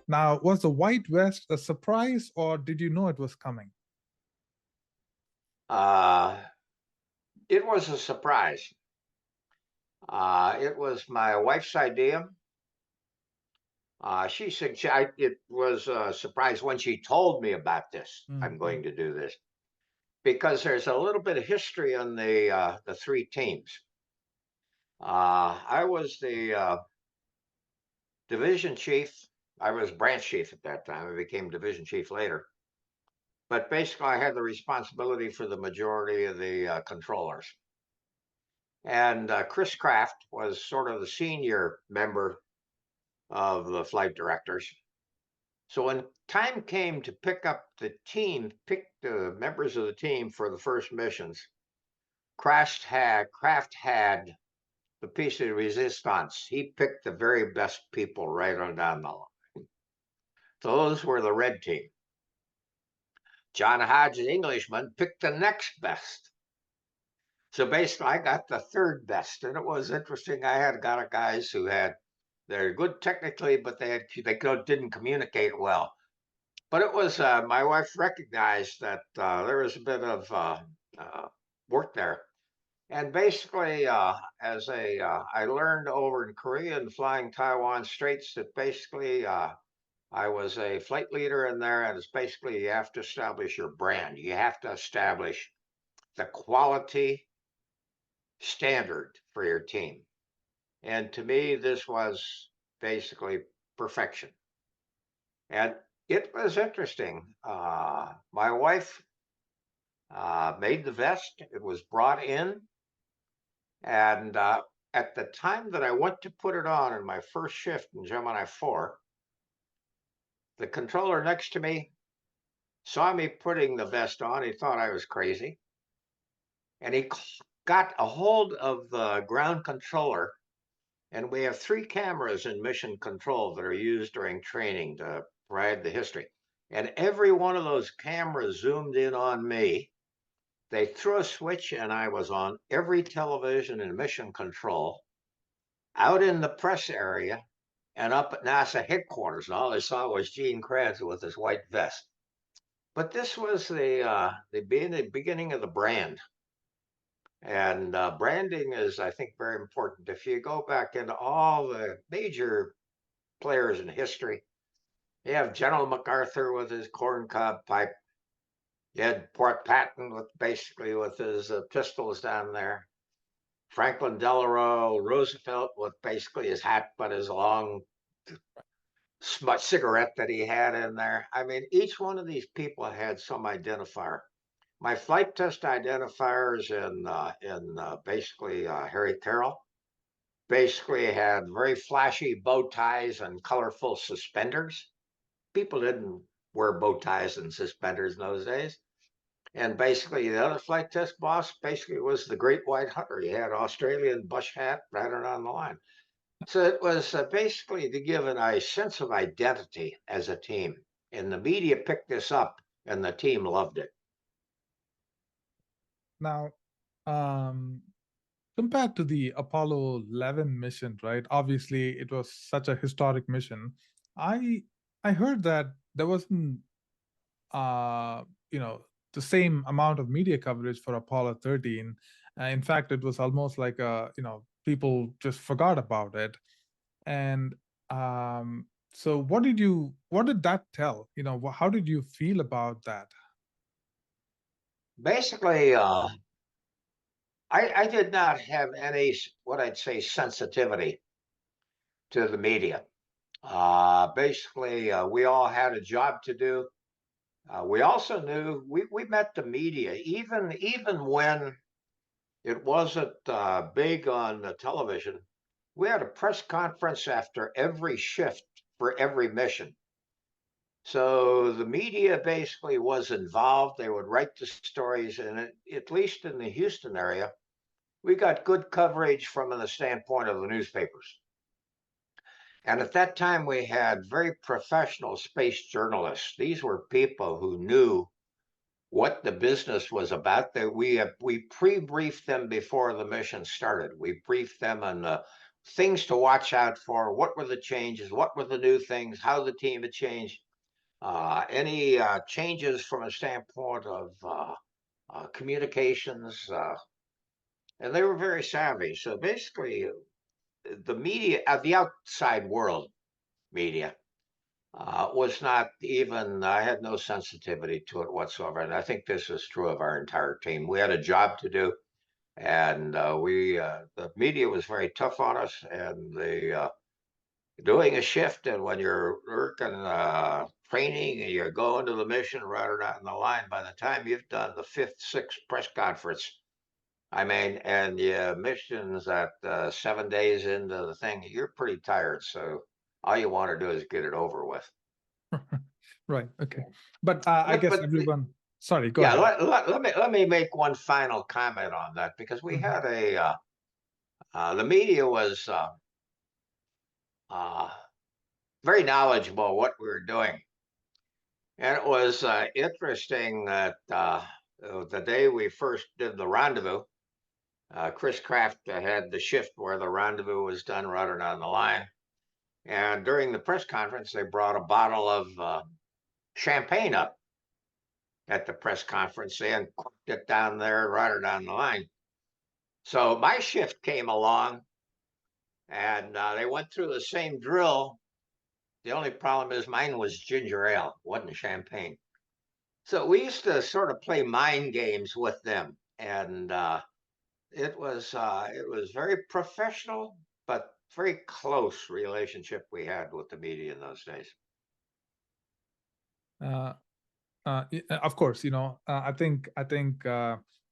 Now, was the white vest a surprise, or did you know it was coming? Uh, it was a surprise. It was my wife's idea. She suggested it was a surprise when she told me about this. I'm Mhm. going to do this because there's a little bit of history on the three teams. I was the division chief. I was branch chief at that time. I became division chief later. But basically, I had the responsibility for the majority of the controllers. And Chris Kraft was sort of the senior member of the flight directors. So when time came to pick up the team, pick the members of the team for the first missions, Kraft had the piece de resistance. He picked the very best people right on down the line. Those were the red team. John Hodge, the Englishman, picked the next best. So basically, I got the third best, and it was interesting. I had got guys who they're good technically, but they didn't communicate well. But it was my wife recognized that there was a bit of work there, and basically, I learned over in Korea and flying Taiwan Straits that basically I was a flight leader in there, and it's basically you have to establish your brand. You have to establish the quality standard for your team. And to me, this was basically perfection. And it was interesting. My wife made the vest, it was brought in. And at the time that I went to put it on in my first shift in Gemini 4, the controller next to me saw me putting the vest on. He thought I was crazy. And he got a hold of the ground controller. And we have 3 cameras in mission control that are used during training to provide the history. And every one of those cameras zoomed in on me. They threw a switch and I was on every television in mission control, out in the press area, and up at NASA headquarters. And all I saw was Gene Kranz with his white vest. But this was the beginning of the brand. And branding is, I think, very important. If you go back into all the major players in history, you have General MacArthur with his corncob pipe. You had Port Patton with his pistols down there. Franklin Delano Roosevelt with basically his hat, but his long cigarette that he had in there. I mean, each one of these people had some identifier. My flight test identifiers in basically Harry Carroll basically had very flashy bow ties and colorful suspenders. People didn't wear bow ties and suspenders in those days. And basically, the other flight test boss basically was the Great White Hunter. He had Australian bush hat right around the line. So it was basically to give a sense of identity as a team. And the media picked this up, and the team loved it. Now, compared to the Apollo 11 mission, right? Obviously, it was such a historic mission. I I heard that there wasn't, uh, you know, the same amount of media coverage for Apollo 13. In fact, it was almost like people just forgot about it. And so, what did that tell? How did you feel about that? Basically, I did not have any, what I'd say, sensitivity to the media. Basically, we all had a job to do. We also knew we met the media even when it wasn't big on the television. We had a press conference after every shift for every mission. So the media basically was involved. They would write the stories, and at least in the Houston area, we got good coverage from the standpoint of the newspapers. And at that time, we had very professional space journalists. These were people who knew what the business was about. That we pre-briefed them before the mission started. We briefed them on the things to watch out for. What were the changes? What were the new things? How the team had changed? Any changes from a standpoint of communications? And they were very savvy. So basically, the media, the outside world media, was not even, I had no sensitivity to it whatsoever. And I think this is true of our entire team. We had a job to do, and the media was very tough on us, and doing a shift, and when you're working training and you're going to the mission right or not in the line, by the time you've done the fifth, sixth press conference, I mean, and your missions at 7 days into the thing, you're pretty tired. So all you want to do is get it over with. Right. Okay. But I But, guess but everyone. Sorry. Go yeah, ahead. let me make one final comment on that, because we Mhm. had the media was uh, very knowledgeable of what we were doing, and it was interesting that the day we first did the rendezvous, Chris Kraft had the shift where the rendezvous was done right on the line, and during the press conference they brought a bottle of champagne up at the press conference and corked it down there right down the line. So my shift came along, and they went through the same drill. The only problem is mine was ginger ale, wasn't champagne. So we used to sort of play mind games with them, and it was very professional, but very close relationship we had with the media in those days. Uh, of course, I think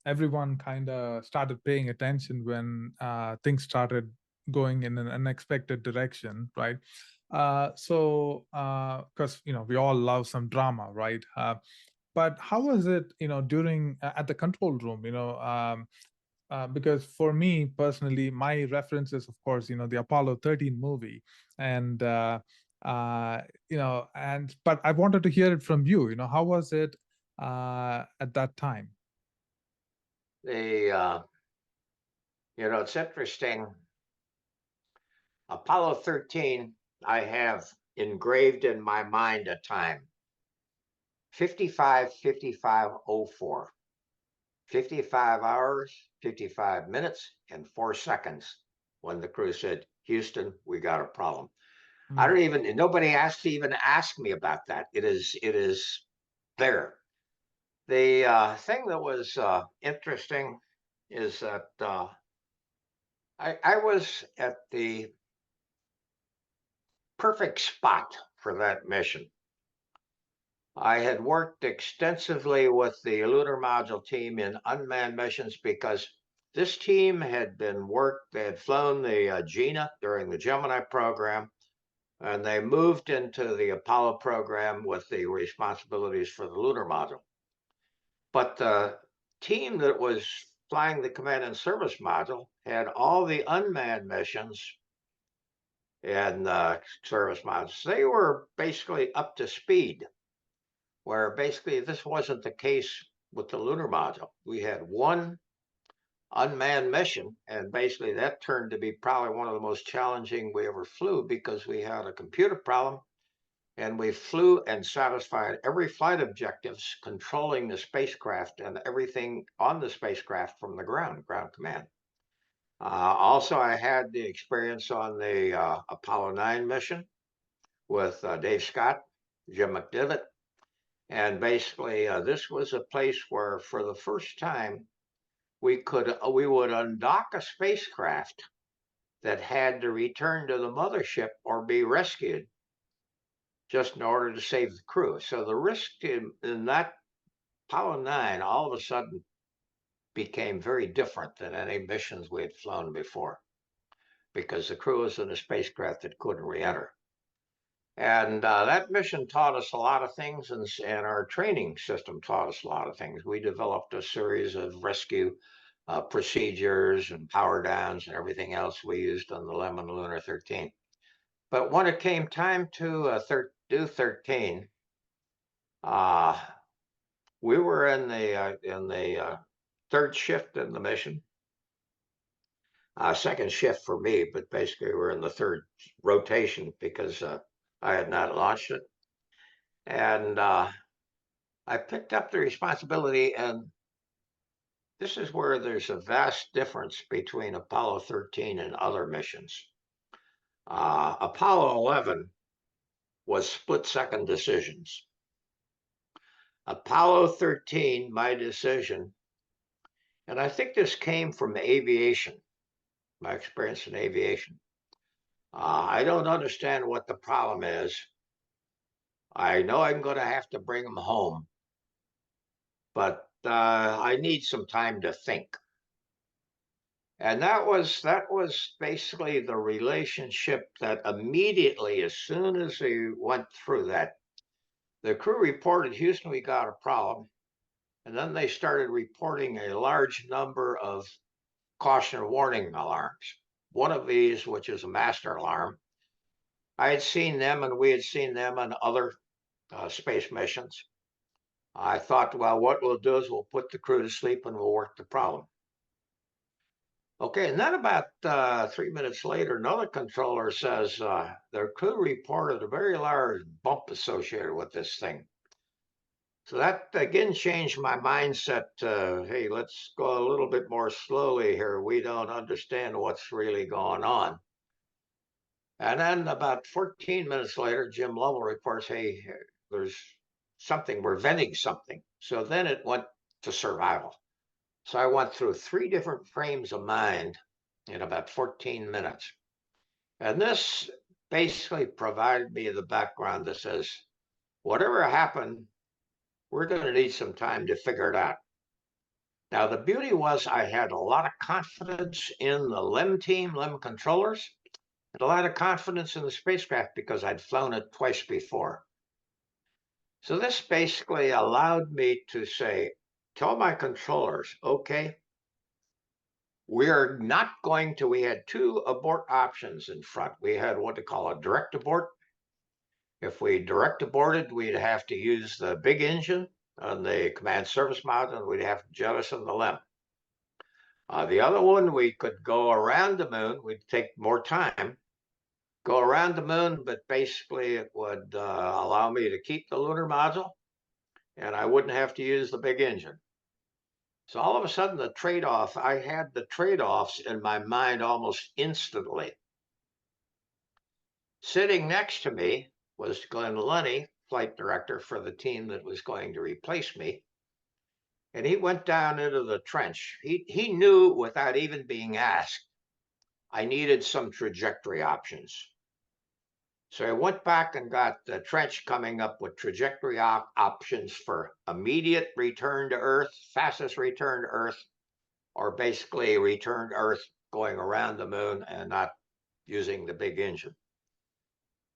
everyone kind of started paying attention when things started going in an unexpected direction, right? So, because we all love some drama, right? But how was it, during at the control room? Because for me personally, my reference is, of course, the Apollo 13 movie, and but I wanted to hear it from you. How was it at that time? The it's interesting. Apollo 13, I have engraved in my mind a time 55:55:04. 55 hours, 55 minutes, and 4 seconds when the crew said, Houston, we got a problem. I Mm. don't even, nobody asked to even ask me about that. It is there. The thing that was interesting is that I was at the perfect spot for that mission. I had worked extensively with the lunar module team in unmanned missions because this team had they had flown the Gina during the Gemini program, and they moved into the Apollo program with the responsibilities for the lunar module. But the team that was flying the command and service module had all the unmanned missions and service modules. They were basically up to speed, where basically this wasn't the case with the lunar module. We had one unmanned mission, and basically that turned to be probably one of the most challenging we ever flew, because we had a computer problem, and we flew and satisfied every flight objectives, controlling the spacecraft and everything on the spacecraft from the ground command. Also, I had the experience on the Apollo 9 mission with Dave Scott, Jim McDivitt, and basically this was a place where, for the first time, we would undock a spacecraft that had to return to the mothership or be rescued just in order to save the crew. So the risk in that Apollo 9 all of a sudden became very different than any missions we had flown before because the crew was in a spacecraft that couldn't re-enter. And that mission taught us a lot of things, and our training system taught us a lot of things. We developed a series of rescue procedures and power downs and everything else we used on the LEM and Lunar 13. But when it came time to do 13, we were in the third shift in the mission. Second shift for me, but basically we're in the third rotation because I had not launched it. And I picked up the responsibility, and this is where there's a vast difference between Apollo 13 and other missions. Apollo 11 was split-second decisions. Apollo 13, my decision, and I think this came from aviation, my experience in aviation. I don't understand what the problem is. I know I'm going to have to bring them home, but I need some time to think. And that was basically the relationship that immediately, as soon as we went through that, the crew reported, Houston, we got a problem. And then they started reporting a large number of caution warning alarms. One of these, which is a master alarm, I had seen them, and we had seen them on other space missions. I thought, well, what we'll do is we'll put the crew to sleep and we'll work the problem. Okay, and then about 3 minutes later, another controller says their crew reported a very large bump associated with this thing. So that again changed my mindset. Hey, let's go a little bit more slowly here. We don't understand what's really going on. And then about 14 minutes later, Jim Lovell reports, hey, there's something, we're venting something. So then it went to survival. So I went through 3 different frames of mind in about 14 minutes. And this basically provided me the background that says, whatever happened, we're going to need some time to figure it out. Now, the beauty was I had a lot of confidence in the LEM team, LEM controllers, and a lot of confidence in the spacecraft because I'd flown it twice before. So this basically allowed me to say, tell my controllers, okay, we are not going to, we had 2 abort options in front. We had what they call a direct abort. If we direct aborted, we'd have to use the big engine on the command service module, and we'd have to jettison the LEM. The other one, we could go around the moon. We'd take more time, go around the moon, but basically it would allow me to keep the lunar module, and I wouldn't have to use the big engine. So all of a sudden, the trade-off, I had the trade-offs in my mind almost instantly. Sitting next to me was Glenn Lunny, flight director for the team that was going to replace me. And he went down into the trench. He knew without even being asked, I needed some trajectory options. So I went back and got the trench coming up with trajectory options for immediate return to Earth, fastest return to Earth, or basically return to Earth going around the moon and not using the big engine.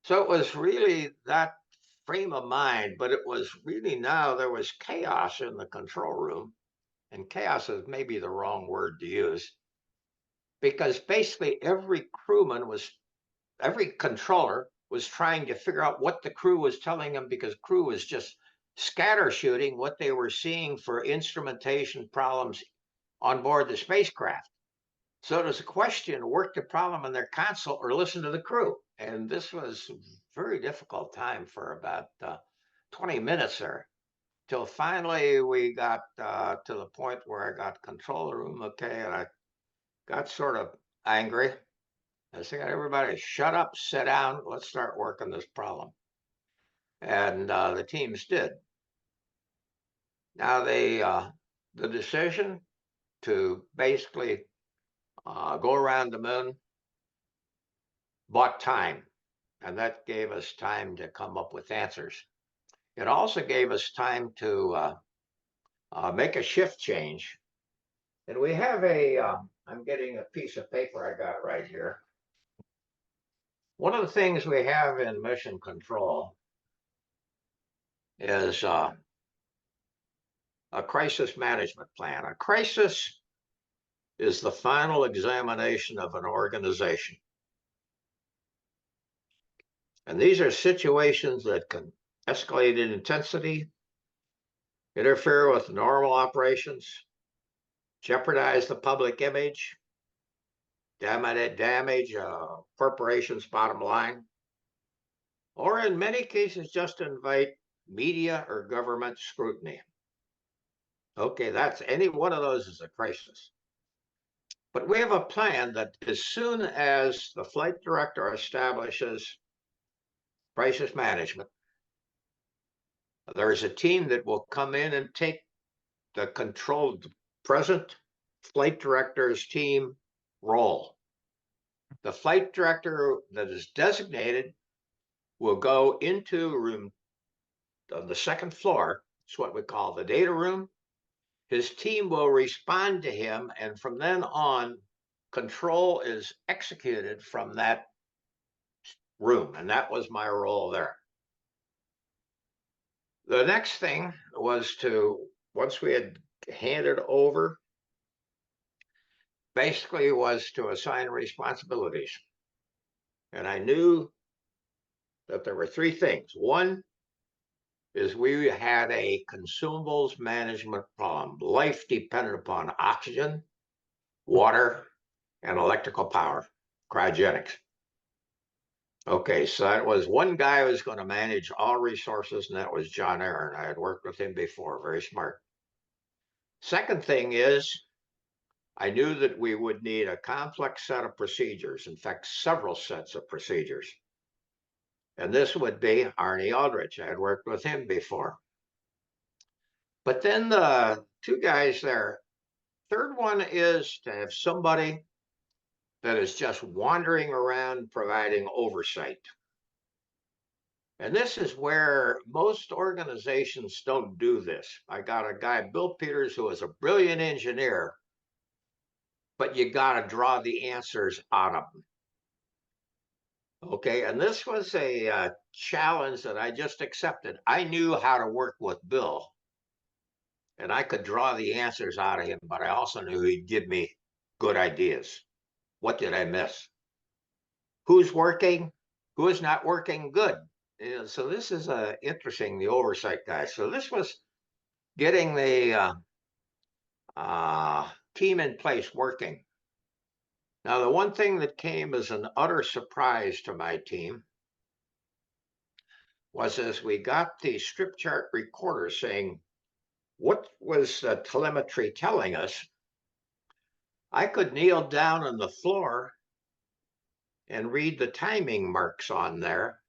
So it was really that frame of mind, but it was really now there was chaos in the control room. And chaos is maybe the wrong word to use, because basically every controller was trying to figure out what the crew was telling them, because crew was just scatter shooting what they were seeing for instrumentation problems on board the spacecraft. So it was a question, work the problem in their console or listen to the crew. And this was a very difficult time for about 20 minutes there, till finally we got to the point where I got control room, okay, and I got sort of angry. I said, everybody shut up, sit down, let's start working this problem. And the teams did. Now the decision to basically go around the moon bought time. and that gave us time to come up with answers. It also gave us time to make a shift change. And we have I'm getting a piece of paper I got right here. One of the things we have in mission control is a crisis management plan. A crisis is the final examination of an organization. And these are situations that can escalate in intensity, interfere with normal operations, jeopardize the public image, damage a corporation's bottom line, or in many cases, just invite media or government scrutiny. Okay, that's any one of those is a crisis. But we have a plan that as soon as the flight director establishes crisis management, there's a team that will come in and take the controlled present flight director's team role. The flight director that is designated will go into a room on the second floor. It's what we call the data room. His team will respond to him, and from then on, control is executed from that room. And that was my role there. The next thing was once we had handed over, basically was to assign responsibilities. And I knew that there were three things. One is we had a consumables management problem. Life depended upon oxygen, water, and electrical power, cryogenics. Okay, so that was one guy who was going to manage all resources, and that was John Aaron. I had worked with him before, very smart. Second thing is, I knew that we would need a complex set of procedures, in fact, several sets of procedures. And this would be Arnie Aldrich. I had worked with him before. But then the two guys there, third one is to have somebody that is just wandering around providing oversight. And this is where most organizations don't do this. I got a guy, Bill Peters, who is a brilliant engineer, but you got to draw the answers out of them. Okay, and this was a challenge that I just accepted. I knew how to work with Bill, and I could draw the answers out of him, but I also knew he'd give me good ideas. What did I miss? Who's working? Who is not working? Good. So this is interesting, the oversight guy. So this was getting the team in place working. Now, the one thing that came as an utter surprise to my team was as we got the strip chart recorder saying, what was the telemetry telling us? I could kneel down on the floor and read the timing marks on there.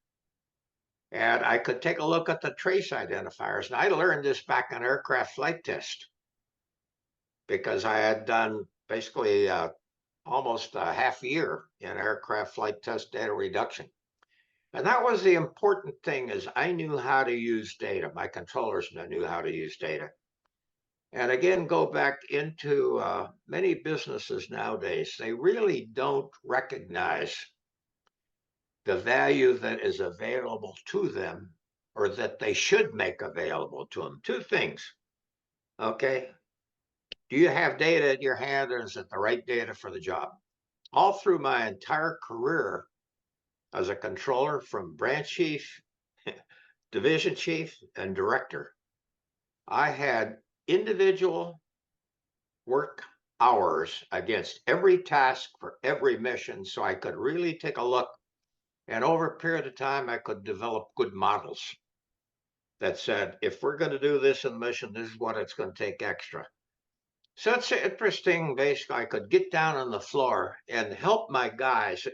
And I could take a look at the trace identifiers. And I learned this back on aircraft flight test because I had done basically almost a half year in aircraft flight test data reduction. And that was the important thing is I knew how to use data. My controllers knew how to use data. And again, go back into many businesses nowadays, they really don't recognize the value that is available to them or that they should make available to them. Two things, okay? Do you have data in your hand or is it the right data for the job? All through my entire career as a controller from branch chief, division chief, and director, I had individual work hours against every task for every mission so I could really take a look. And over a period of time, I could develop good models that said, if we're going to do this in the mission, this is what it's going to take extra. So it's interesting. Basically, I could get down on the floor and help my guys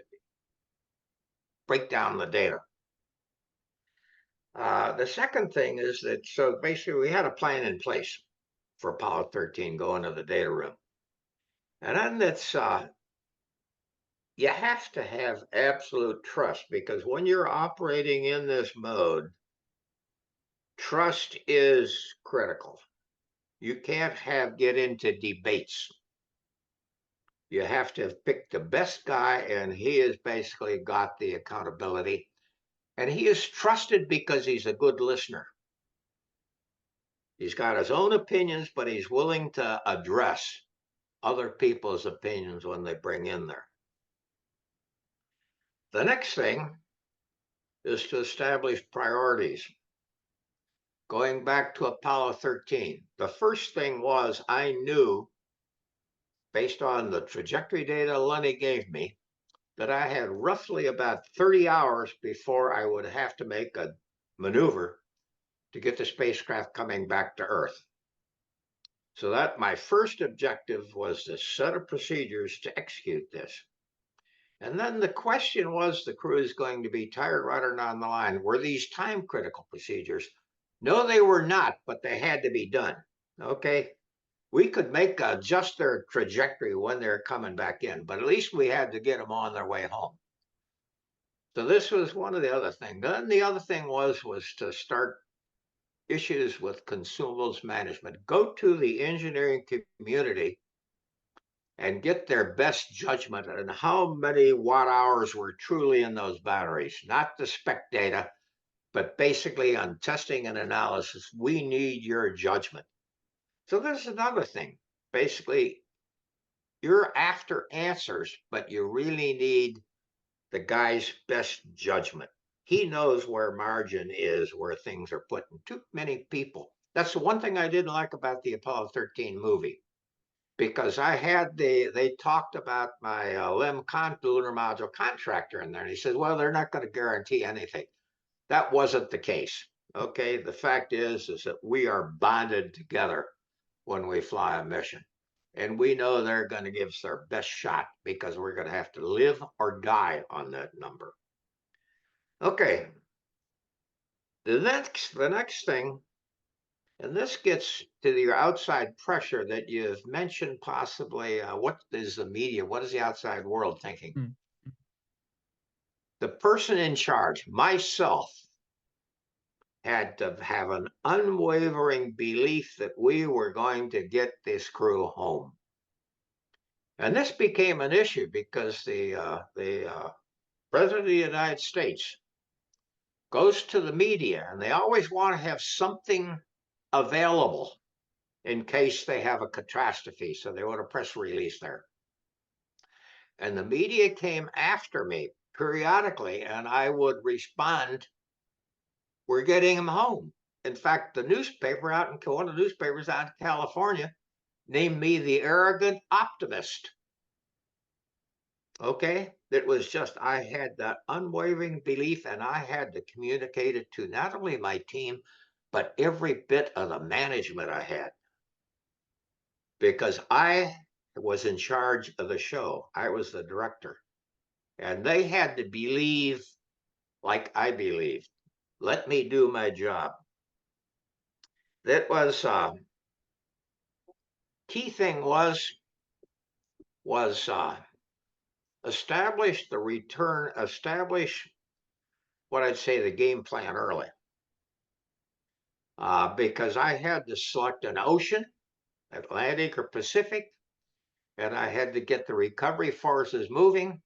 break down the data. The second thing is that, so basically we had a plan in place for Apollo 13 going to the data room. And then that's you have to have absolute trust, because when you're operating in this mode, trust is critical. You can't get into debates. You have to pick the best guy, and he has basically got the accountability. And he is trusted because he's a good listener. He's got his own opinions, but he's willing to address other people's opinions when they bring in there. The next thing is to establish priorities. Going back to Apollo 13, the first thing was I knew, based on the trajectory data Lenny gave me, that I had roughly about 30 hours before I would have to make a maneuver to get the spacecraft coming back to Earth. So that my first objective was to set of procedures to execute this. And then the question was, the crew is going to be tired running on the line. Were these time critical procedures? No, they were not, but they had to be done. Okay. We could adjust their trajectory when they're coming back in, but at least we had to get them on their way home. So this was one of the other things. Then the other thing was to start issues with consumables management. Go to the engineering community and get their best judgment on how many watt hours were truly in those batteries, not the spec data, but basically on testing and analysis. We need your judgment. So there's another thing. Basically, you're after answers, but you really need the guy's best judgment. He knows where margin is, where things are putting too many people. That's the one thing I didn't like about the Apollo 13 movie, because they talked about my LEM lunar module contractor in there, and he said, well, they're not going to guarantee anything. That wasn't the case. Okay, the fact is that we are bonded together when we fly a mission. And we know they're going to give us their best shot, because we're going to have to live or die on that number. Okay. The next thing, and this gets to your outside pressure that you've mentioned possibly. What is the media? What is the outside world thinking? Mm. The person in charge, myself, had to have an unwavering belief that we were going to get this crew home. And this became an issue because the President of the United States goes to the media, and they always want to have something available in case they have a catastrophe. So they want a press release there. And the media came after me periodically, and I would respond, we're getting them home. In fact, one of the newspapers out in California named me the arrogant optimist. Okay, it was just, I had that unwavering belief, and I had to communicate it to not only my team, but every bit of the management I had, because I was in charge of the show. I was the director, and they had to believe like I believed. Let me do my job. That was key thing was establish what I'd say the game plan early. Because I had to select an ocean, Atlantic or Pacific, and I had to get the recovery forces moving.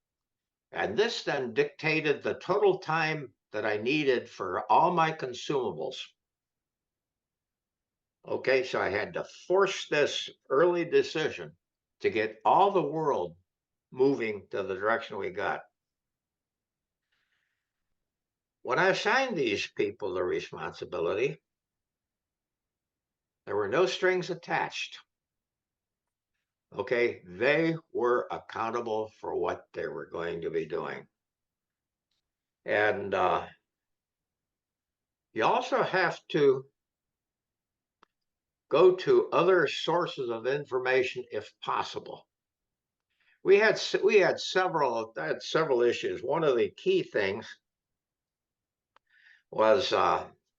And this then dictated the total time that I needed for all my consumables. Okay, so I had to force this early decision to get all the world moving to the direction we got. When I assigned these people the responsibility, there were no strings attached. Okay, they were accountable for what they were going to be doing. And you also have to go to other sources of information if possible. I had several issues. One of the key things was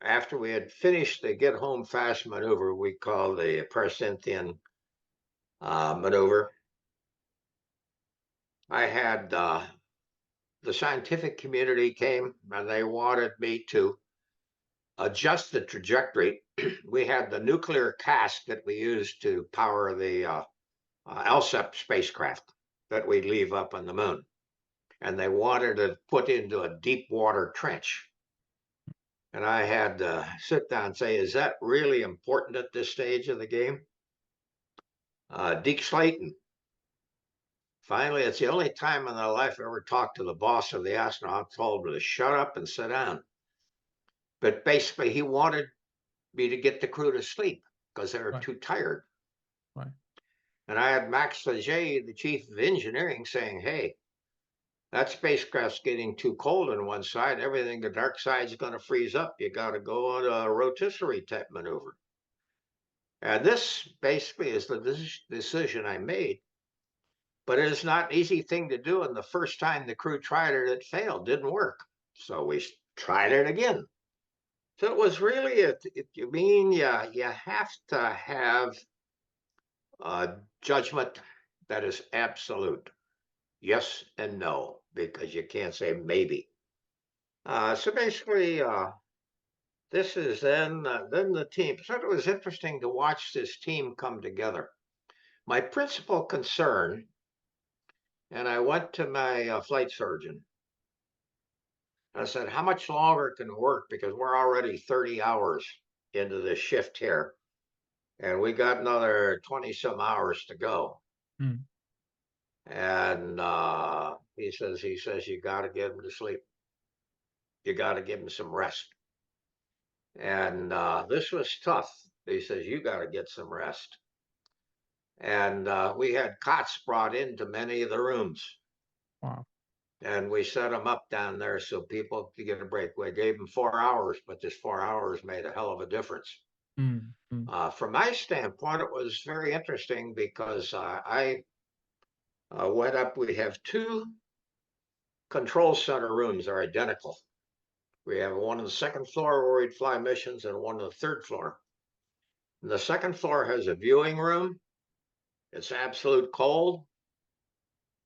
after we had finished the get home fast maneuver, we call the Percynthian maneuver. I had the scientific community came and they wanted me to adjust the trajectory. We had the nuclear cask that we used to power the LSEP spacecraft that we leave up on the moon. And they wanted to put into a deep water trench. And I had to sit down and say, is that really important at this stage of the game? Deke Slayton. Finally, it's the only time in my life I ever talked to the boss of the astronaut, told me to shut up and sit down. But basically, he wanted me to get the crew to sleep because they were Right. too tired. Right. And I had Max Leger, the chief of engineering, saying, hey, that spacecraft's getting too cold on one side. Everything, the dark side's going to freeze up. You got to go on a rotisserie type maneuver. And this basically is the decision I made. But it is not an easy thing to do. And the first time the crew tried it, it failed, didn't work. So we tried it again. So it was really, you mean, yeah, you have to have a judgment that is absolute. Yes and no, because you can't say maybe. So basically, this is then the team. So it was interesting to watch this team come together. My principal concern, and I went to my flight surgeon. I said, "How much longer can it work? Because we're already 30 hours into this shift here, and we got another 20 some hours to go." Mm. And he says, you got to get him to sleep. You got to give him some rest. And this was tough. He says, you got to get some rest. And we had cots brought into many of the rooms. Wow. And we set them up down there so people could get a break. We gave them 4 hours, but this 4 hours made a hell of a difference. Mm. Mm. From my standpoint, it was very interesting because I went up. We have two control center rooms that are identical. We have one on the second floor where we'd fly missions and one on the third floor. And the second floor has a viewing room. It's absolute cold.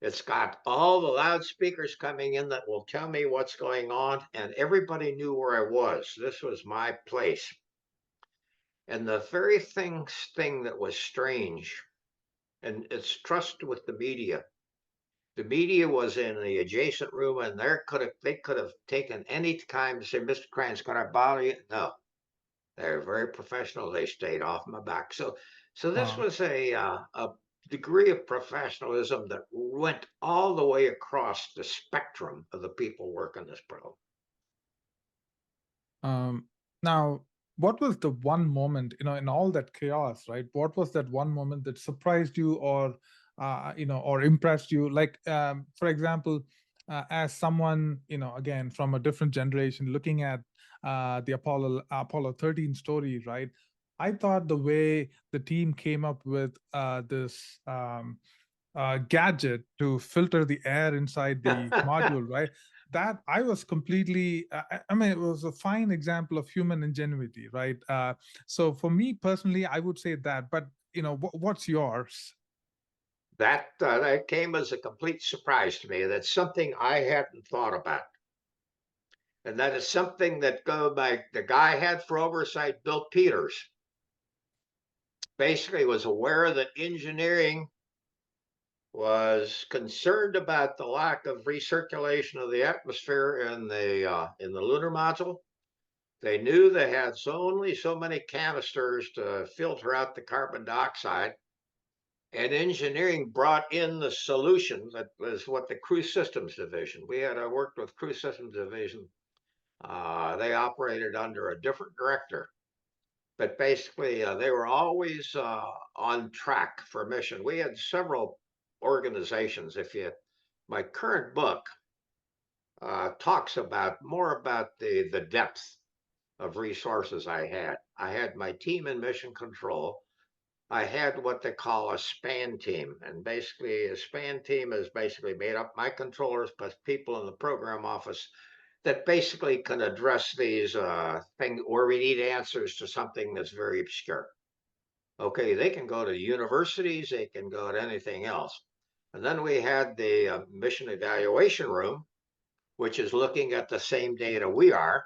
It's got all the loudspeakers coming in that will tell me what's going on, and everybody knew where I was. This was my place. And the very thing that was strange, and it's trust with the media. The media was in the adjacent room, and they could have taken any time to say, "Mr. Kranz, can I bother you?" No, they're very professional. They stayed off my back. So this Wow. was a degree of professionalism that went all the way across the spectrum of the people working this program. Now, what was the one moment, in all that chaos, right? What was that one moment that surprised you, or or impressed you? Like, for example, as someone, again from a different generation, looking at the Apollo 13 story, right? I thought the way the team came up with this gadget to filter the air inside the module, right? That I was completely, I mean, it was a fine example of human ingenuity, right? So for me personally, I would say that. But what's yours? That came as a complete surprise to me. That's something I hadn't thought about. And that is something that go by the guy had for oversight, Bill Peters, basically was aware that engineering was concerned about the lack of recirculation of the atmosphere in the lunar module. They knew they had only so many canisters to filter out the carbon dioxide, and engineering brought in the solution that was what the Crew Systems Division. We had worked with Crew Systems Division. They operated under a different director, but basically they were always on track for mission. We had several organizations. My current book talks about more about the depth of resources I had. I had my team in mission control. I had what they call a span team, and basically a span team is basically made up my controllers plus people in the program office that basically can address these things where we need answers to something that's very obscure. Okay, they can go to universities, they can go to anything else. And then we had the mission evaluation room, which is looking at the same data we are.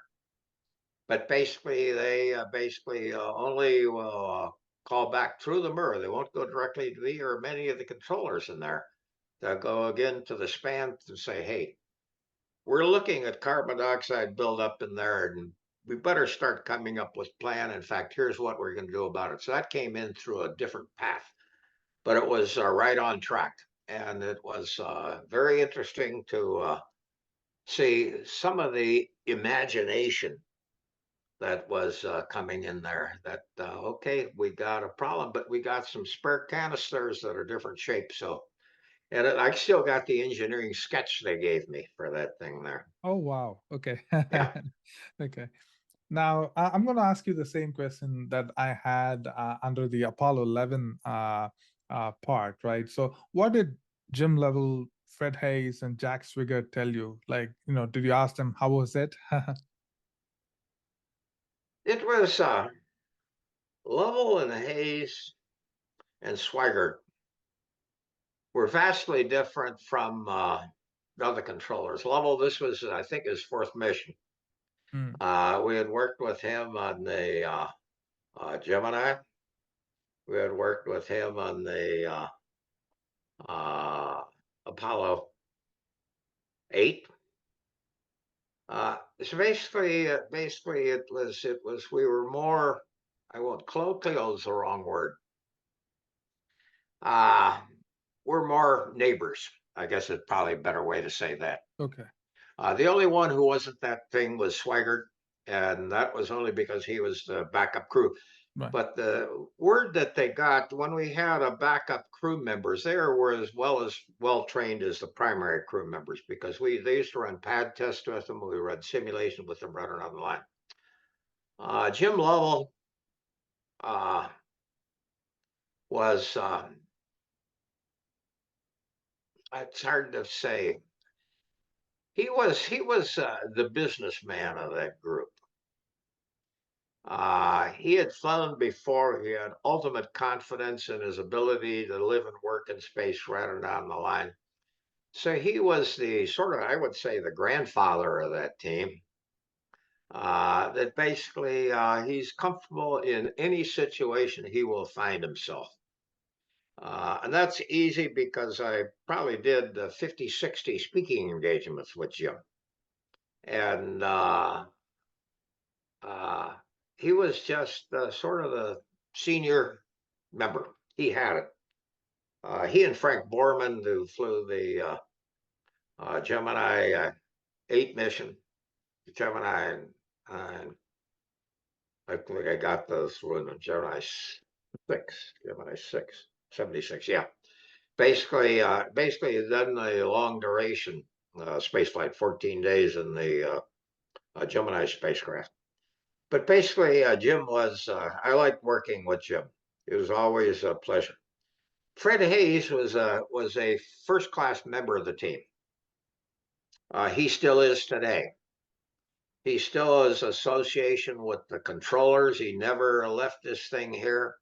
But basically, they only will call back through the mirror. They won't go directly to me or many of the controllers in there. They'll go again to the span and say, hey, we're looking at carbon dioxide buildup in there, and we better start coming up with plan. In fact, here's what we're going to do about it. So that came in through a different path, but it was right on track. And it was very interesting to see some of the imagination that was coming in there. That okay, we got a problem, but we got some spare canisters that are different shapes. So, and I still got the engineering sketch they gave me for that thing there. Oh, wow. Okay. Yeah, Okay. Now, I'm going to ask you the same question that I had under the Apollo 11 part, right? So, what did Jim Lovell, Fred Hayes, and Jack Swigert tell you? Like, did you ask them how was it? it was Lovell and Hayes and Swigert were vastly different from other controllers. Lovell, this was I think his fourth mission. Mm, We had worked with him on the Gemini. We had worked with him on the Apollo 8. So basically, it was we were more. I won't colloquial is the wrong word. Uh, we're more neighbors. I guess it's probably a better way to say that. okay. The only one who wasn't that thing was Swigert, and that was only because he was the backup crew. Right. But the word that they got when we had a backup crew members, they were as well trained as the primary crew members because they used to run pad tests with them. We run simulation with them running on the line. Jim Lovell was it's hard to say. He was the businessman of that group. He had flown before. He had ultimate confidence in his ability to live and work in space right on down the line. So he was the sort of, I would say, the grandfather of that team. That basically he's comfortable in any situation he will find himself. And that's easy because I probably did 50, 60 speaking engagements with Jim. And uh, he was just sort of the senior member. He had it. He and Frank Borman, who flew the Gemini 8 mission, Gemini, and I think I got those one, Gemini 6, Gemini 6, 76. Yeah. Basically done the long duration space flight, 14 days in the Gemini spacecraft. But basically, Jim was, I liked working with Jim. It was always a pleasure. Fred Hayes was a first class member of the team. He still is today. He still has association with the controllers. He never left this thing here.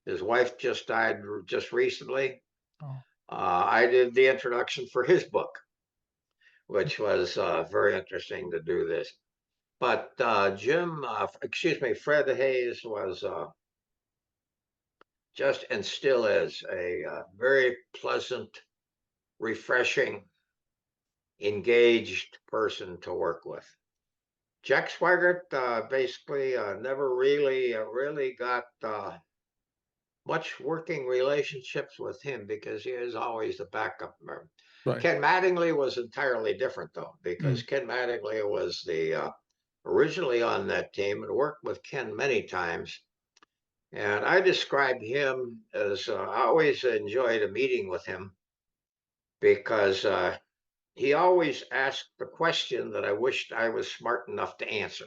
His wife just died just recently. Oh, I did the introduction for his book, which was very interesting to do this. But Fred Hayes was just and still is a very pleasant, refreshing, engaged person to work with. Jack Swigert basically never really got much working relationships with him because he is always the backup member. right. Ken Mattingly was entirely different though, because Mm, Ken Mattingly was the originally on that team and worked with Ken many times. And I describe him as I always enjoyed a meeting with him because he always asked the question that I wished I was smart enough to answer.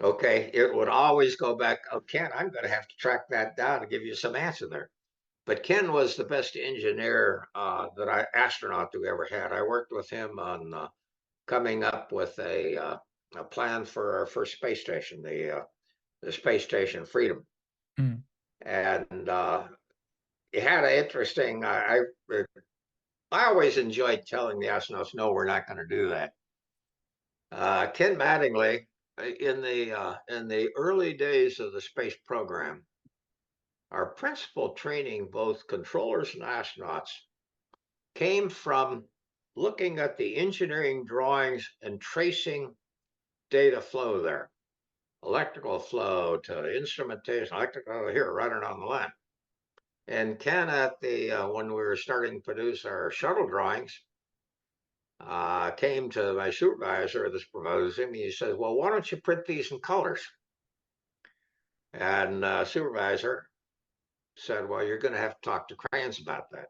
Okay, it would always go back. Oh, Ken, I'm going to have to track that down to give you some answer there. But Ken was the best engineer astronaut who ever had. I worked with him on coming up with a plan for our first space station, the space station Freedom, mm, and had an interesting. I always enjoyed telling the astronauts, "No, we're not going to do that." Ken Mattingly, in the early days of the space program, our principal training, both controllers and astronauts, came from looking at the engineering drawings and tracing data flow there, electrical flow to instrumentation, electrical here running on the line. And Ken, at the when we were starting to produce our shuttle drawings, came to my supervisor, this proposed him. He says, "Well, why don't you print these in colors?" And supervisor said, "Well, you're going to have to talk to Crayons about that."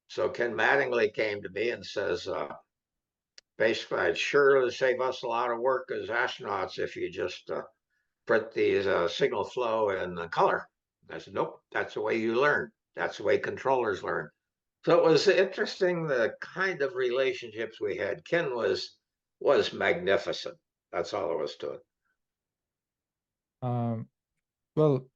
So Ken Mattingly came to me and says, basically, "I'd sure save us a lot of work as astronauts if you just print these signal flow in color." I said, "Nope, that's the way you learn. That's the way controllers learn." So it was interesting the kind of relationships we had. Ken was magnificent. That's all there was to it. Um, well,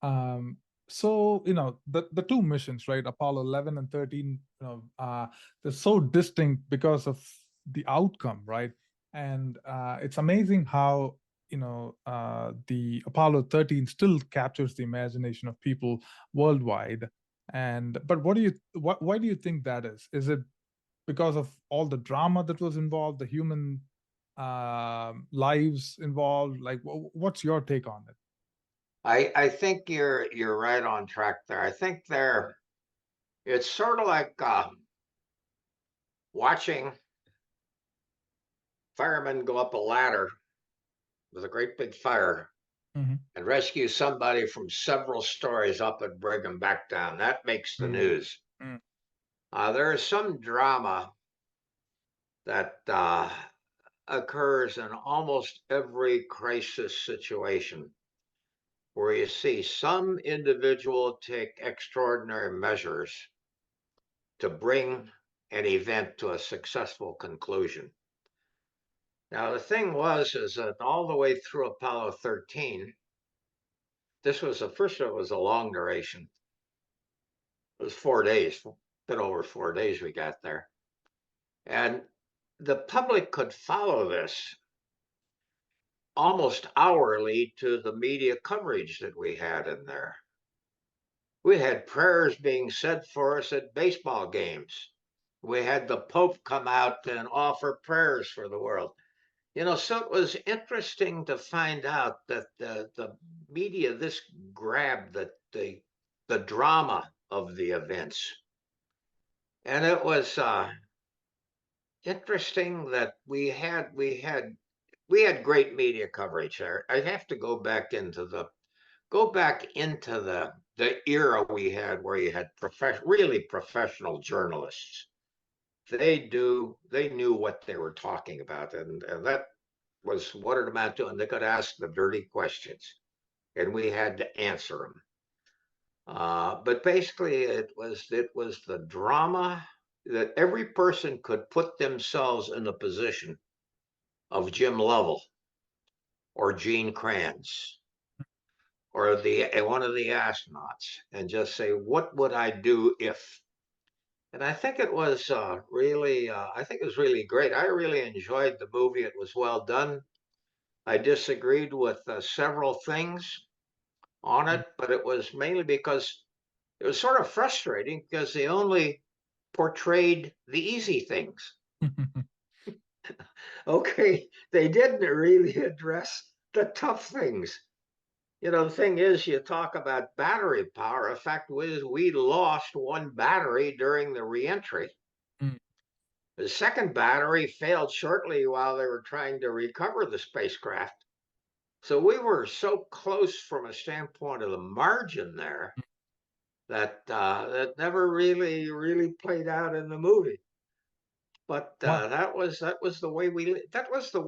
um, so the two missions, right? Apollo 11 and 13, they're so distinct because of the outcome, right? And it's amazing how the Apollo 13 still captures the imagination of people worldwide. And but why do you think that is? Is it because of all the drama that was involved, the human lives involved? Like, what's your take on it? I think you're right on track there. I think it's sort of like watching firemen go up a ladder with a great big fire Mhm. and rescue somebody from several stories up and bring them back down. That makes the Mm, news. mm, There is some drama that occurs in almost every crisis situation where you see some individual take extraordinary measures to bring an event to a successful conclusion. Now, the thing is that all the way through Apollo 13, this was the first, it was a long duration. It was 4 days, a bit over 4 days we got there. And the public could follow this almost hourly to the media coverage that we had in there. We had prayers being said for us at baseball games. We had the Pope come out and offer prayers for the world. So it was interesting to find out that the media this grabbed the drama of the events, and it was interesting that we had great media coverage there. I have to go back into the era we had where you had really professional journalists. They knew what they were talking about, and that was what it amounted to, and they could ask the dirty questions, and we had to answer them. But basically, it was the drama that every person could put themselves in the position of Jim Lovell or Gene Kranz or one of the astronauts, and just say, "What would I do if?" And I think it was I think it was really great. I really enjoyed the movie. It was well done. I disagreed with several things on it, but it was mainly because it was sort of frustrating because they only portrayed the easy things. mm. Okay, they didn't really address the tough things. The thing is, you talk about battery power. The fact was, we lost one battery during the reentry. Mm. The second battery failed shortly while they were trying to recover the spacecraft. So we were so close from a standpoint of the margin there that never really played out in the movie. But Wow, that was the way we lived. That was the.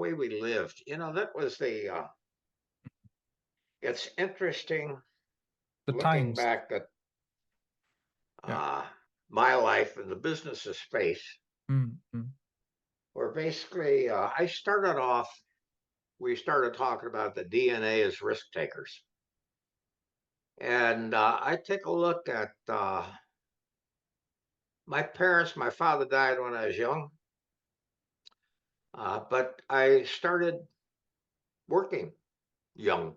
It's interesting the looking times. back at Yeah. uh, my life in the business of space, Mm, mm, where basically I started off. We started talking about the DNA as risk takers. And I take a look at my parents. My father died when I was young, but I started working young.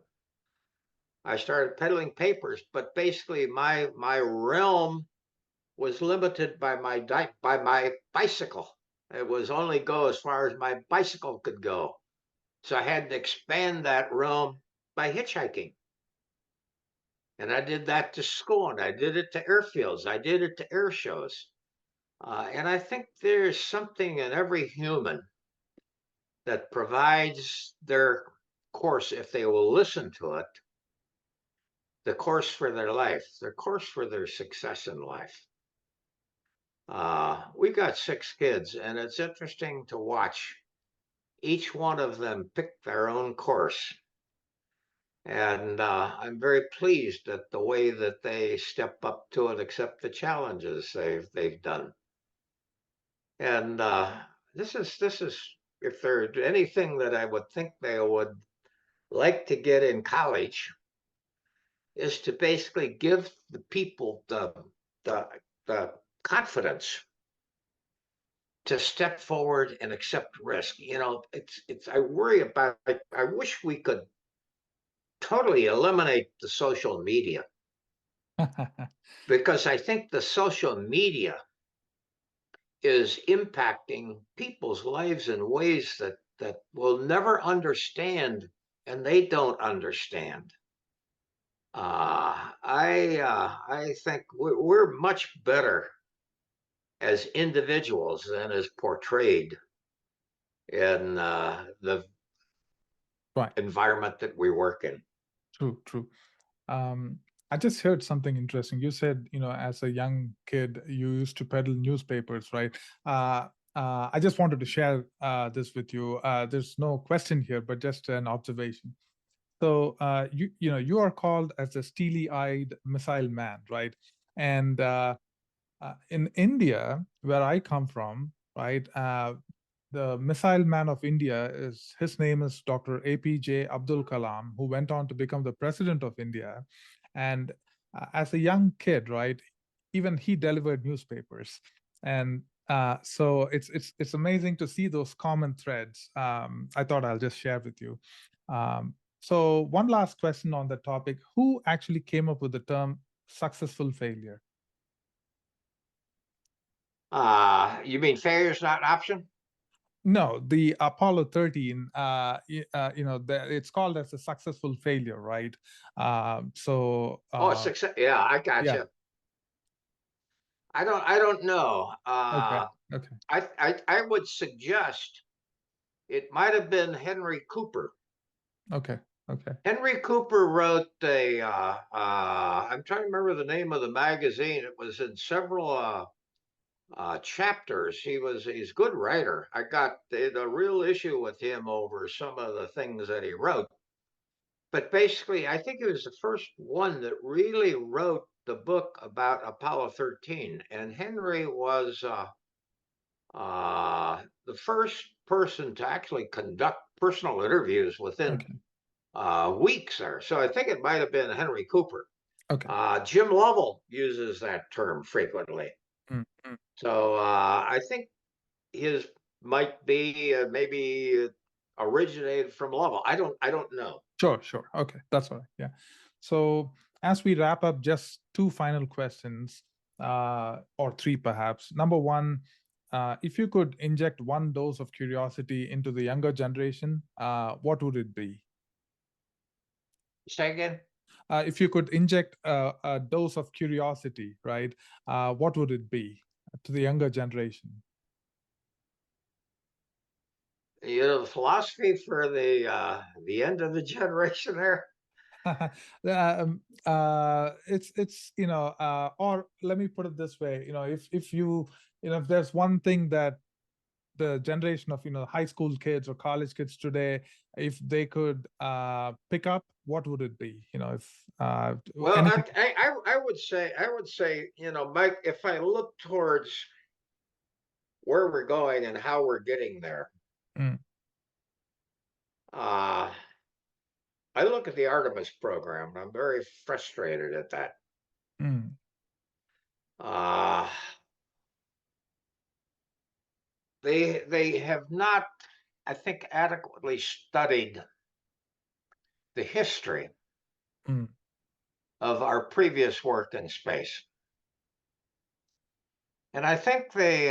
I started peddling papers, but basically my realm was limited by by my bicycle. It was only go as far as my bicycle could go. So I had to expand that realm by hitchhiking. And I did that to school, and I did it to airfields. I did it to air shows. And I think there's something in every human that provides their course, if they will listen to it, the course for their life, their course for their success in life. We've got 6 kids, and it's interesting to watch each one of them pick their own course. And I'm very pleased at the way that they step up to it, accept the challenges they've done. And this is if there's anything that I would think they would like to get in college, is to basically give the people the the confidence to step forward and accept risk. It's I worry about. I wish we could totally eliminate the social media, because I think the social media is impacting people's lives in ways that we'll never understand, and they don't understand. I think we're much better as individuals than is portrayed in the Right. environment that we work in. True, true. Um, I just heard something interesting. You said, as a young kid, you used to peddle newspapers, right? Uh, I just wanted to share this with you. There's no question here, but just an observation. So, you are called as the steely-eyed missile man, right? And in India, where I come from, right, the missile man of India is his name is Dr. APJ Abdul Kalam, who went on to become the president of India. And as a young kid, right, even he delivered newspapers. And so it's amazing to see those common threads. I thought I'll just share with you. So one last question on the topic: who actually came up with the term successful failure? You mean failure's not an option? No, the Apollo 13, it's called as a successful failure, right? So, Oh, success. Yeah, I got yeah, you. I don't know. okay, okay, I would suggest it might have been Henry Cooper. okay, okay, Henry Cooper wrote I'm trying to remember the name of the magazine. It was in several chapters. He's a good writer. I got the real issue with him over some of the things that he wrote. But basically, I think he was the first one that really wrote the book about Apollo 13. And Henry was the first person to actually conduct personal interviews within okay, weeks there. So I think it might have been Henry Cooper. okay. Jim Lovell uses that term frequently. Mm, mm. So I think his might be maybe originated from Lovell. I don't know. Sure, sure. Okay, that's all right. Yeah. So, as we wrap up, just two final questions, or three perhaps. Number one, if you could inject one dose of curiosity into the younger generation, what would it be? Say again. If you could inject a dose of curiosity, right, what would it be to the younger generation? The philosophy for the end of the generation there. Or let me put it this way, if if there's one thing that the generation of high school kids or college kids today, if they could pick up, what would it be? If Well, anything. I would say, Mike, if I look towards where we're going and how we're getting there, Mm, uh, I I look at the Artemis program, and I'm very frustrated at that. Mm, Uh, they have not, I think, adequately studied the history mm, of our previous work in space. And I think we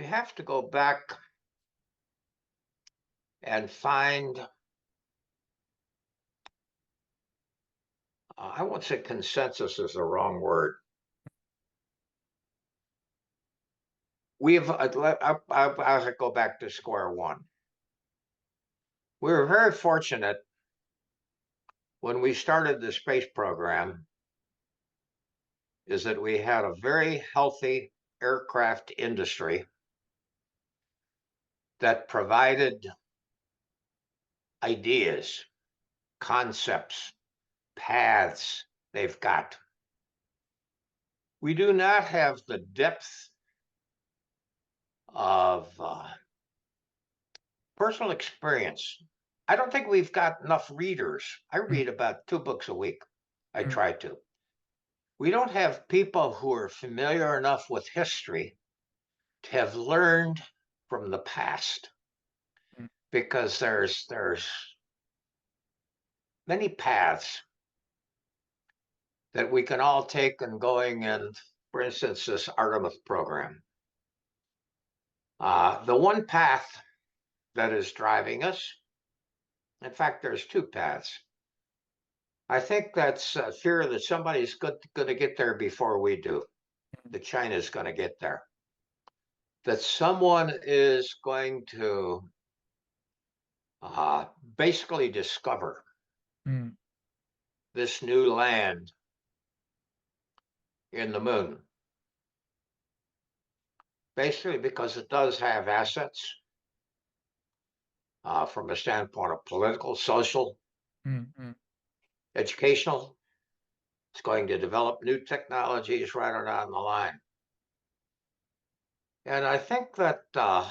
have to go back and find, I won't say consensus is the wrong word. I'll go back to square one. We were very fortunate when we started the space program is that we had a very healthy aircraft industry that provided ideas, concepts, paths they've got. We do not have the depth of personal experience. I don't think we've got enough readers. I read about 2 books a week. I mm, try to. We don't have people who are familiar enough with history to have learned from the past, mm, because there's many paths that we can all take in going in, for instance, this Artemis program. The one path that is driving us, in fact, there's 2 paths. I think that's fear that somebody's going to get there before we do, that China's going to get there, that someone is going to basically discover mm, this new land in the moon. Basically, because it does have assets from a standpoint of political, social, mm, mm. educational. It's going to develop new technologies right around the line. And I think that the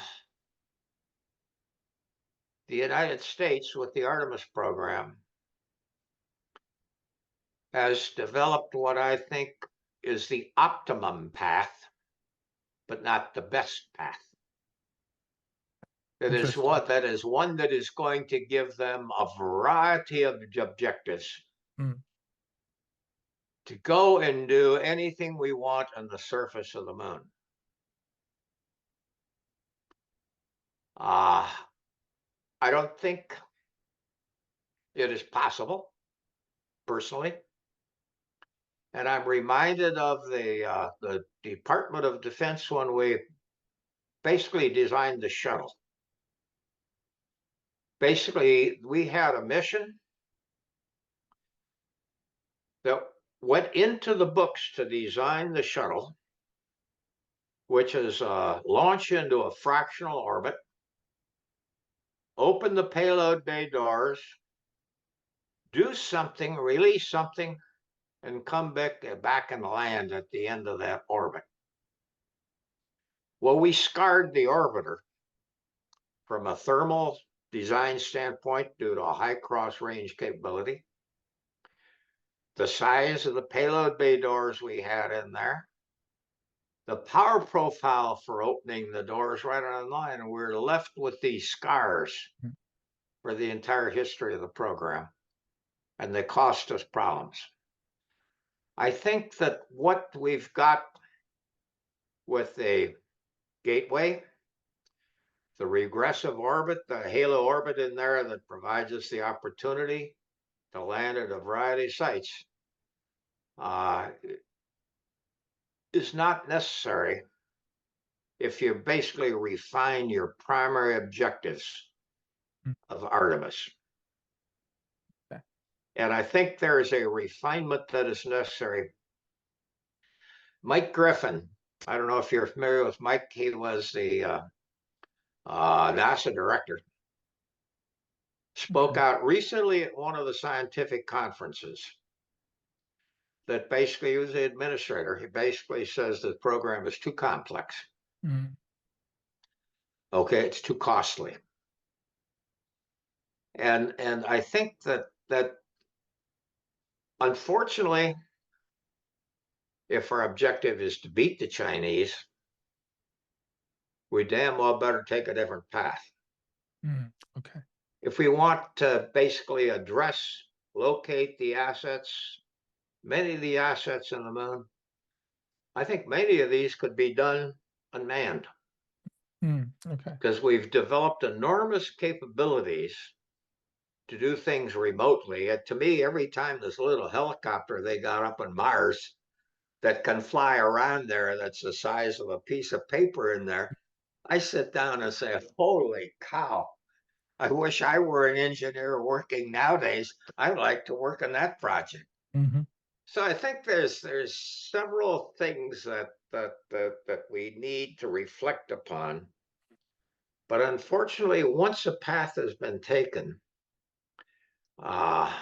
United States, with the Artemis program, has developed what I think is the optimum path, but not the best path. That is Interesting. one that is going to give them a variety of objectives Mm, to go and do anything we want on the surface of the moon. I don't think it is possible, personally. And I'm reminded of the Department of Defense when we basically designed the shuttle. Basically, we had a mission that went into the books to design the shuttle, which is launch into a fractional orbit, open the payload bay doors, do something, release something, and come back and land at the end of that orbit. Well, we scarred the orbiter from a thermal design standpoint due to a high cross range capability, the size of the payload bay doors we had in there, the power profile for opening the doors right on line, and we're left with these scars mm, for the entire history of the program, and they cost us problems. I think that what we've got with the Gateway, the regressive orbit, the halo orbit in there that provides us the opportunity to land at a variety of sites, is not necessary if you basically refine your primary objectives mm. of Artemis. Okay. And I think there is a refinement that is necessary. Mike Griffin, I don't know if you're familiar with Mike. He was the NASA director. Spoke Okay. out recently at one of the scientific conferences that basically, he was the administrator. He basically says the program is too complex. Mm, Okay, it's too costly. And I think that unfortunately, if our objective is to beat the Chinese, we damn well better take a different path. Okay. If we want to basically address, locate the assets, many of the assets in the moon, I think many of these could be done unmanned Okay. because we've developed enormous capabilities to do things remotely. And to me, every time this little helicopter they got up on Mars that can fly around there, that's the size of a piece of paper in there, I sit down and say, holy cow. I wish I were an engineer working nowadays. I'd like to work on that project. hmm So I think there's several things that we need to reflect upon. But unfortunately, once a path has been taken, uh,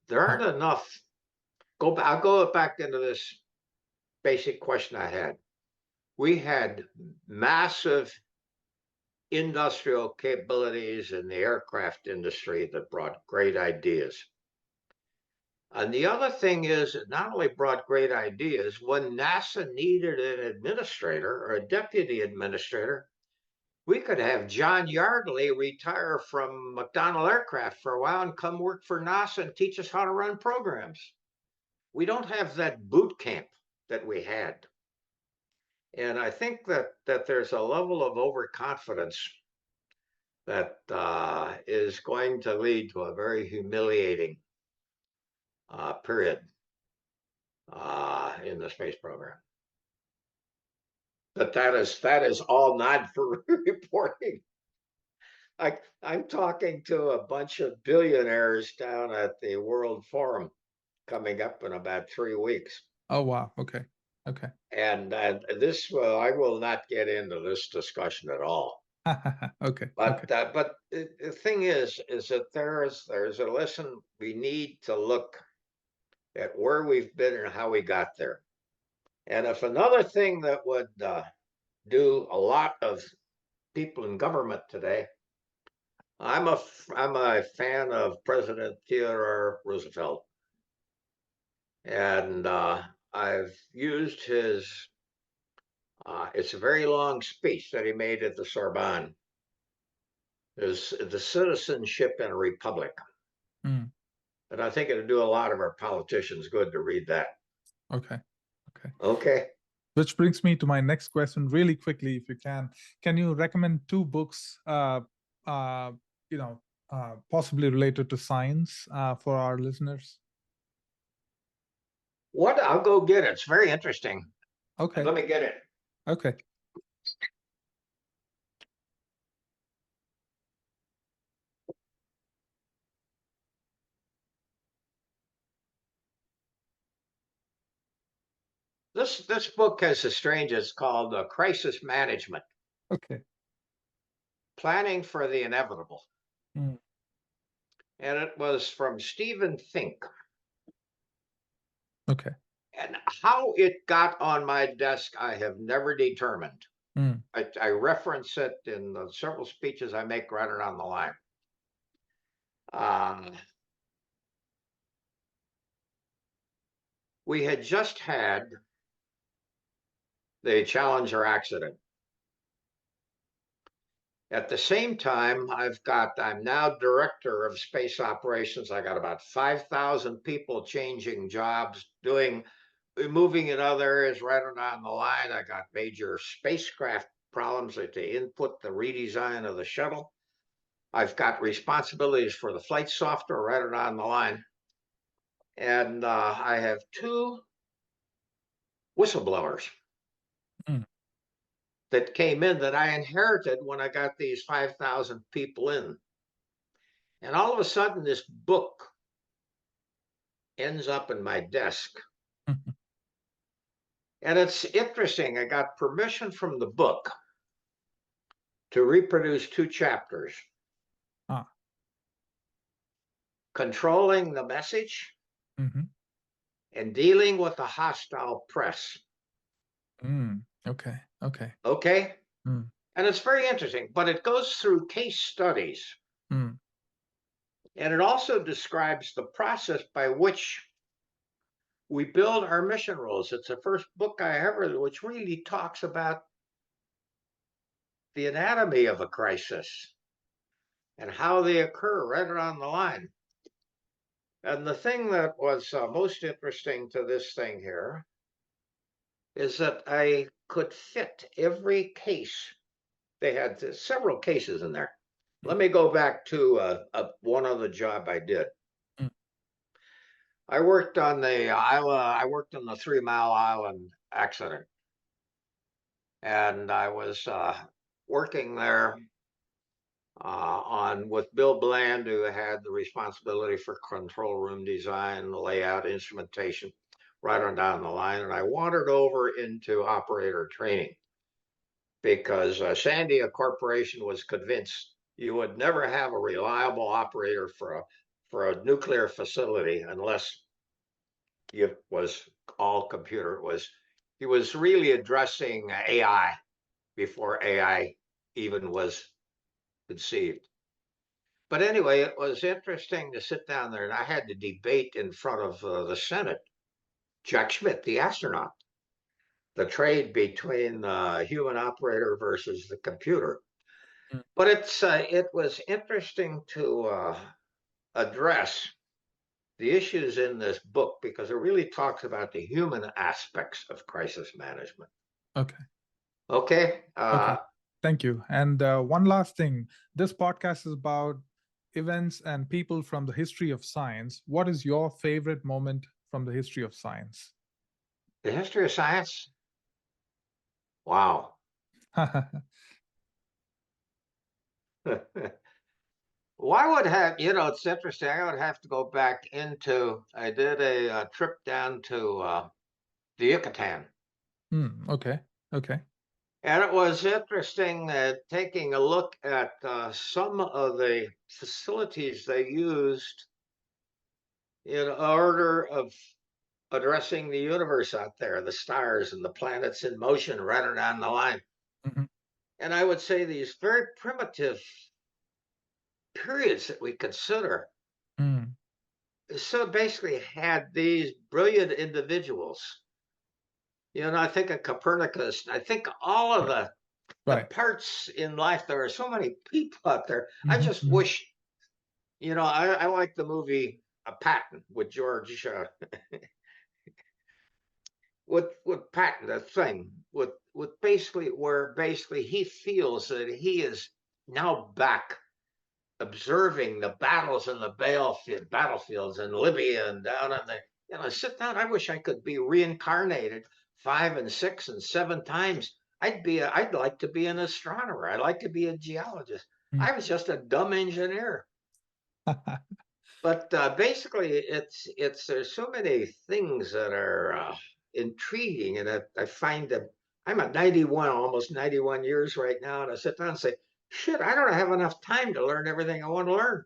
there aren't enough. I'll go back into this basic question I had. We had massive industrial capabilities in the aircraft industry that brought great ideas. And the other thing is, it not only brought great ideas, when NASA needed an administrator or a deputy administrator, we could have John Yardley retire from McDonnell Aircraft for a while and come work for NASA and teach us how to run programs. We don't have that boot camp that we had. And I think that there's a level of overconfidence that is going to lead to a very humiliating period in the space program. But that is all not for reporting. I'm talking to a bunch of billionaires down at the World Forum coming up in about 3 weeks. Oh, wow. Okay. Okay. And this, I will not get into this discussion at all. Okay. But Okay. but the thing is that there's a lesson we need to look at where we've been and how we got there. And if another thing that would do a lot of people in government today, I'm a fan of President Theodore Roosevelt, and I've used his. It's a very long speech that he made at the Sorbonne. Is the citizenship in a republic, Mm, and I think it'd do a lot of our politicians good to read that. okay. Okay. Okay. Which brings me to my next question really quickly, if you can. Can you recommend two books, uh, you know, possibly related to science for our listeners? What? I'll go get it. It's very interesting. Okay. Let me get it. Okay. This book has a strange. It's called Crisis Management: Okay. Planning for the Inevitable, Mm, and it was from Stephen Fink. okay. And how it got on my desk, I have never determined. Mm, I reference it in the several speeches I make right around the line. We had just had the Challenger accident. At the same time, I'm now director of space operations. I got about 5,000 people changing jobs, moving in other areas right around the line. I got major spacecraft problems to input the redesign of the shuttle. I've got responsibilities for the flight software right around the line. And I have two whistleblowers mm, that came in that I inherited when I got these 5,000 people in. And all of a sudden, this book ends up in my desk. mhm. And it's interesting. I got permission from the book to reproduce two chapters: Ah. Controlling the Message hmm and Dealing with the Hostile Press. Okay. Okay. Okay. Mm, And it's very interesting, but it goes through case studies mm, And it also describes the process by which we build our mission rules. It's the first book I ever, which really talks about the anatomy of a crisis and how they occur right around the line. And the thing that was most interesting to this thing here is that I could fit every case. They had several cases in there. Let me go back to one other job I did. Mm. I worked on the I worked on the 3 Mile Island accident, and I was working there on with Bill Bland, who had the responsibility for control room design, layout, instrumentation, right on down the line. And I wandered over into operator training because Sandia Corporation was convinced you would never have a reliable operator for a nuclear facility unless it was all computer. He was really addressing AI before AI even was conceived. But anyway, it was interesting to sit down there, and I had to debate in front of the Senate, Jack Schmitt, the astronaut, the trade between the human operator versus the computer. Mm. But it was interesting to address the issues in this book because it really talks about the human aspects of crisis management. Okay. Okay. Okay. Thank you. And one last thing, this podcast is about events and people from the history of science. What is your favorite moment from the history of science? The history of science. Wow. Well, I would have, it's interesting. I would have to go back into, I did a trip down to the Yucatan. Okay. Okay. And it was interesting taking a look at some of the facilities they used in order of addressing the universe out there, the stars and the planets in motion running down the line. Mhm. And I would say these very primitive periods that we consider. Mm. So basically had these brilliant individuals. I think of Copernicus. I think all of the Right. parts in life. There are so many people out there. I Mhm, just mhm. wish, I like the movie Patton with George with Patton, that thing with basically where basically he feels that he is now back observing the battles in the battlefields in Libya and down on the, sit down. I wish I could be reincarnated 5 and 6 and 7 times. I'd like to be an astronomer. I'd like to be a geologist. Mm. I was just a dumb engineer. But basically, there's so many things that are intriguing, and I find that I'm at 91, almost 91 years right now, and I sit down and say, shit, I don't have enough time to learn everything I want to learn.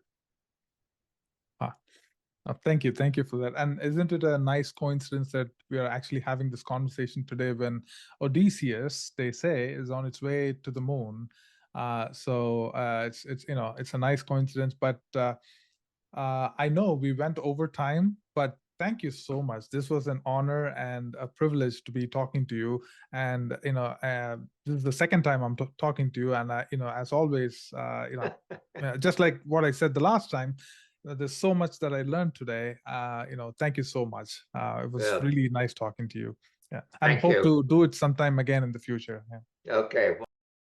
Thank you. Thank you for that. And isn't it a nice coincidence that we are actually having this conversation today when Odysseus, they say, is on its way to the moon? So it's it's a nice coincidence. But I know we went over time, but thank you so much. This was an honor and a privilege to be talking to you. And this is the second time I'm talking to you. And as always, just like what I said the last time, there's so much that I learned today. Thank you so much. It was Yeah. really nice talking to you. Yeah, and Thank hope you. to do it sometime again in the future. Yeah. Okay.